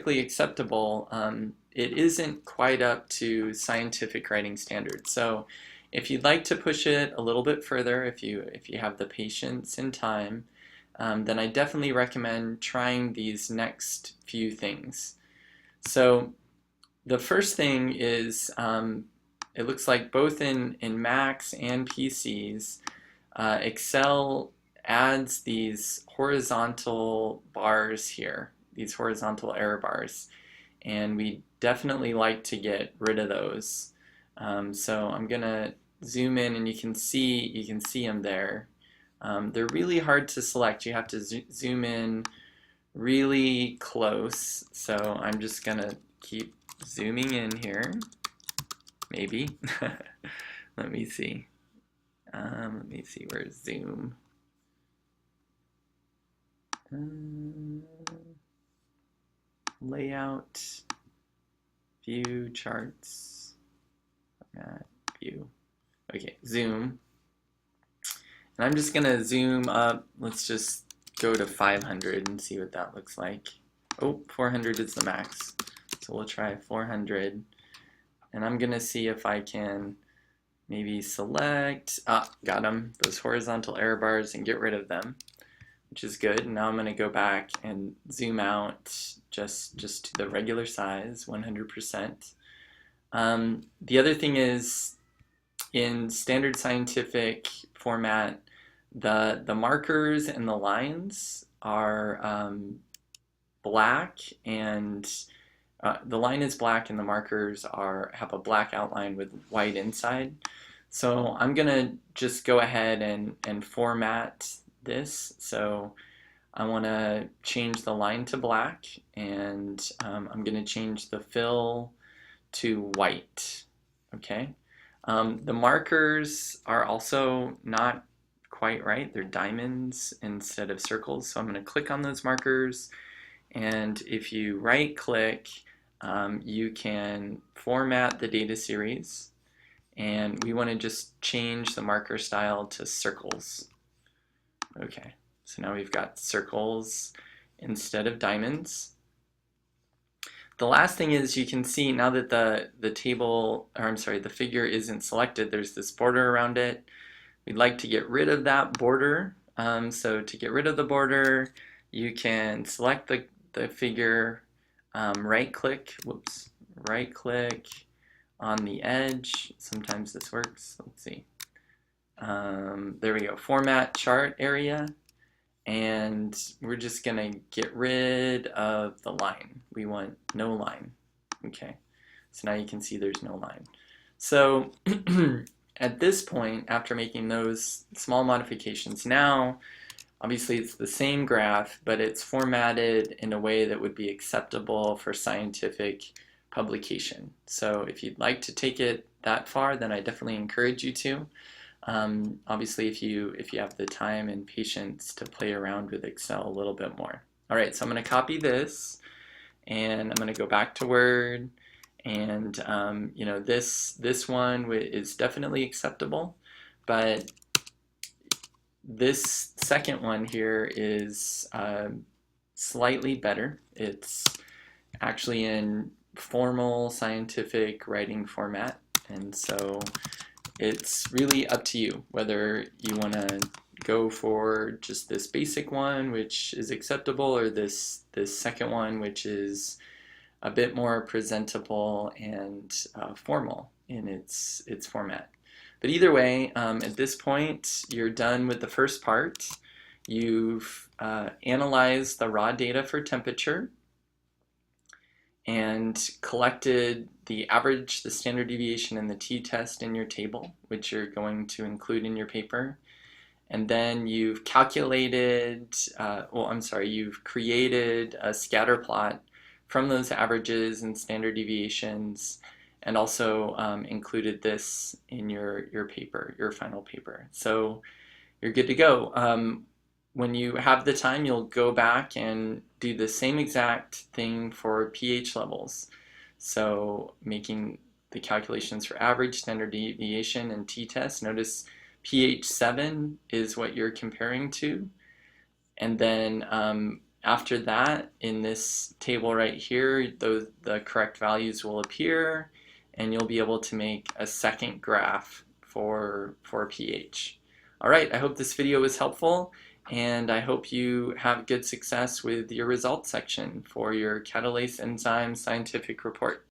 perfectly acceptable, it isn't quite up to scientific writing standards. So if you'd like to push it a little bit further, if you have the patience and time, then I definitely recommend trying these next few things. So the first thing is, it looks like both in Macs and PCs, Excel adds these horizontal bars here, these horizontal error bars, and we definitely like to get rid of those. So I'm gonna zoom in, and you can see them there. They're really hard to select. You have to zoom in really close. So I'm just gonna keep zooming in here. Maybe. Let me see. Where's zoom? Layout, view, charts, format, view. Okay, zoom. And I'm just gonna zoom up. Let's just go to 500 and see what that looks like. Oh, 400 is the max. So we'll try 400. And I'm gonna see if I can maybe select, got them, those horizontal error bars, and get rid of them, which is good. Now I'm gonna go back and zoom out just to the regular size, 100%. The other thing is, in standard scientific format, the markers and the lines are black, and the line is black and the markers have a black outline with white inside. So I'm gonna just go ahead and format this. So I want to change the line to black, and I'm going to change the fill to white. Okay. The markers are also not quite right. They're diamonds instead of circles. So I'm going to click on those markers, and if you right click, you can format the data series, and we want to just change the marker style to circles. Okay, so now we've got circles instead of diamonds. The last thing is, you can see now that the table, or I'm sorry, the figure isn't selected, there's this border around it. We'd like to get rid of that border. So to get rid of the border, you can select the figure, right click on the edge. Sometimes this works. Let's see. There we go, format chart area, and we're just gonna get rid of the line. We want no line. Okay, so now you can see there's no line. So at this point, after making those small modifications, now obviously it's the same graph, but it's formatted in a way that would be acceptable for scientific publication. So if you'd like to take it that far, then I definitely encourage you to. Obviously, if you have the time and patience to play around with Excel a little bit more. All right, so I'm going to copy this, and I'm going to go back to Word, and you know, this one is definitely acceptable, but this second one here is slightly better. It's actually in formal scientific writing format, and so it's really up to you whether you want to go for just this basic one, which is acceptable, or this second one, which is a bit more presentable and formal in its format. But either way, at this point, you're done with the first part. You've analyzed the raw data for temperature and collected the average, the standard deviation, and the t-test in your table, which you're going to include in your paper. And then you've calculated, you've created a scatter plot from those averages and standard deviations, and also included this in your paper, your final paper. So you're good to go. When you have the time, you'll go back and do the same exact thing for pH levels. So making the calculations for average, standard deviation, and t-test. Notice pH 7 is what you're comparing to. And then after that, in this table right here, the correct values will appear, and you'll be able to make a second graph for pH. All right, I hope this video was helpful, and I hope you have good success with your results section for your Catalase enzyme scientific report.